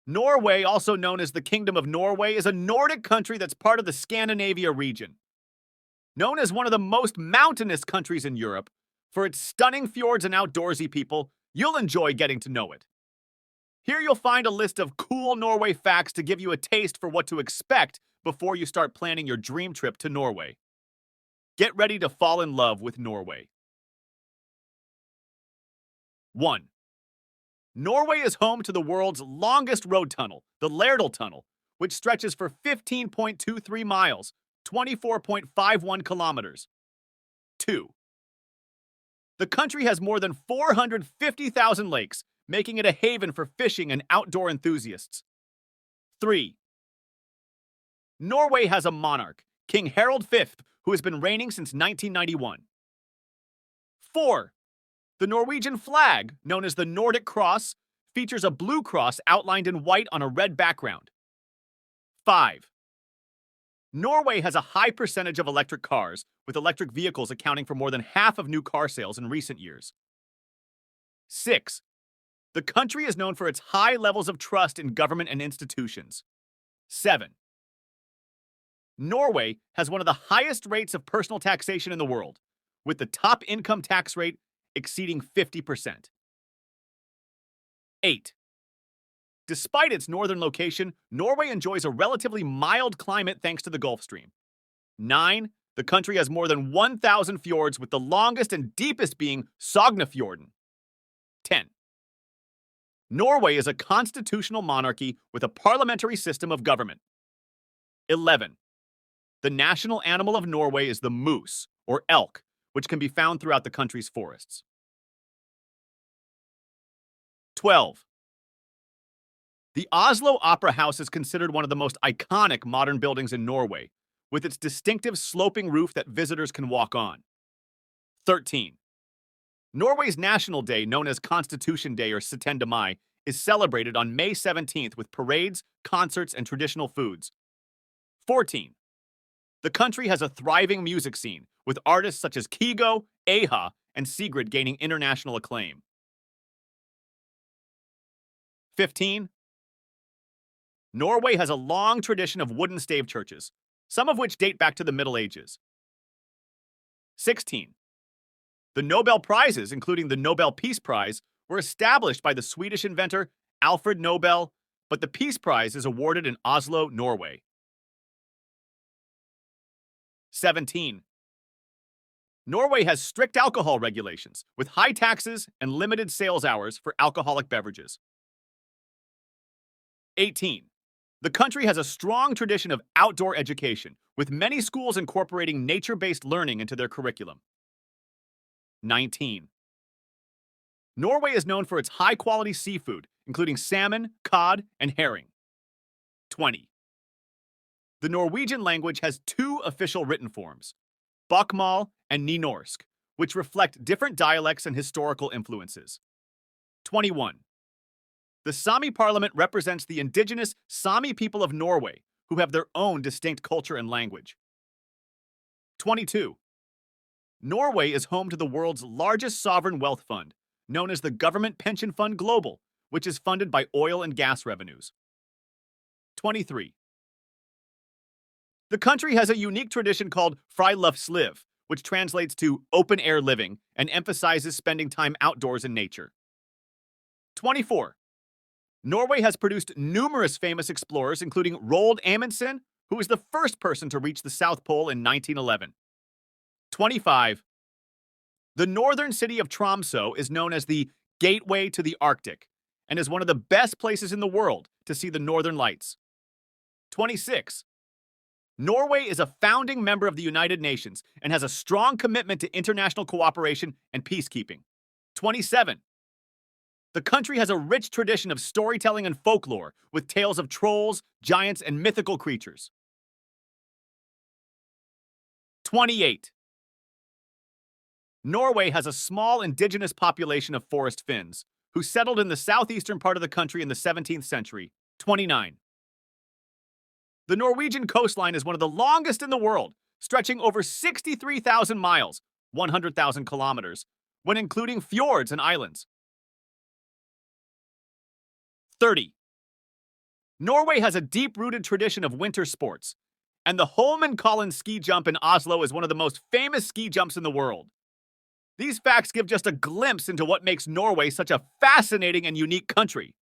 Norway, also known as the Kingdom of Norway, is a Nordic country that's part of the Scandinavia region. Known as one of the most mountainous countries in Europe, for its stunning fjords and outdoorsy people, you'll enjoy getting to know it. Here you'll find a list of cool Norway facts to give you a taste for what to expect before you start planning your dream trip to Norway. Get ready to fall in love with Norway. 1. Norway is home to the world's longest road tunnel, the Lærdal Tunnel, which stretches for 15.23 miles, 24.51 kilometers. 2. The country has more than 450,000 lakes, making it a haven for fishing and outdoor enthusiasts. 3. Norway has a monarch, King Harald V, who has been reigning since 1991. 4. The Norwegian flag, known as the Nordic Cross, features a blue cross outlined in white on a red background. 5. Norway has a high percentage of electric cars, with electric vehicles accounting for more than half of new car sales in recent years. 6. The country is known for its high levels of trust in government and institutions. 7. Norway has one of the highest rates of personal taxation in the world, with the top income tax rate exceeding 50%. 8. Despite its northern location, Norway enjoys a relatively mild climate thanks to the Gulf Stream. 9. The country has more than 1,000 fjords, with the longest and deepest being Sognefjorden. 10. Norway is a constitutional monarchy with a parliamentary system of government. 11. The national animal of Norway is the moose, or elk, which can be found throughout the country's forests. 12. The Oslo Opera House is considered one of the most iconic modern buildings in Norway, with its distinctive sloping roof that visitors can walk on. 13. Norway's national day, known as Constitution Day or 17. Mai, is celebrated on May 17th with parades, concerts, and traditional foods. 14. The country has a thriving music scene, with artists such as Kygo, Aha, and Sigrid gaining international acclaim. 15. Norway has a long tradition of wooden stave churches, some of which date back to the Middle Ages. 16. The Nobel Prizes, including the Nobel Peace Prize, were established by the Swedish inventor Alfred Nobel, but the Peace Prize is awarded in Oslo, Norway. 17. Norway has strict alcohol regulations, with high taxes and limited sales hours for alcoholic beverages. 18. The country has a strong tradition of outdoor education, with many schools incorporating nature-based learning into their curriculum. 19. Norway is known for its high-quality seafood, including salmon, cod, and herring. 20. The Norwegian language has two official written forms, bokmål and nynorsk, which reflect different dialects and historical influences. 21. The Sami parliament represents the indigenous Sami people of Norway, who have their own distinct culture and language. 22. Norway is home to the world's largest sovereign wealth fund, known as the Government Pension Fund Global, which is funded by oil and gas revenues. 23. The country has a unique tradition called friluftsliv, which translates to open-air living and emphasizes spending time outdoors in nature. 24. Norway has produced numerous famous explorers, including Roald Amundsen, who was the first person to reach the South Pole in 1911. 25. The northern city of Tromsø is known as the Gateway to the Arctic and is one of the best places in the world to see the northern lights. 26. Norway is a founding member of the United Nations and has a strong commitment to international cooperation and peacekeeping. 27. The country has a rich tradition of storytelling and folklore, with tales of trolls, giants, and mythical creatures. 28. Norway has a small indigenous population of Forest Finns, who settled in the southeastern part of the country in the 17th century. 29. The Norwegian coastline is one of the longest in the world, stretching over 63,000 miles, 100,000 kilometers, when including fjords and islands. 30. Norway has a deep-rooted tradition of winter sports, and the Holmenkollen ski jump in Oslo is one of the most famous ski jumps in the world. These facts give just a glimpse into what makes Norway such a fascinating and unique country.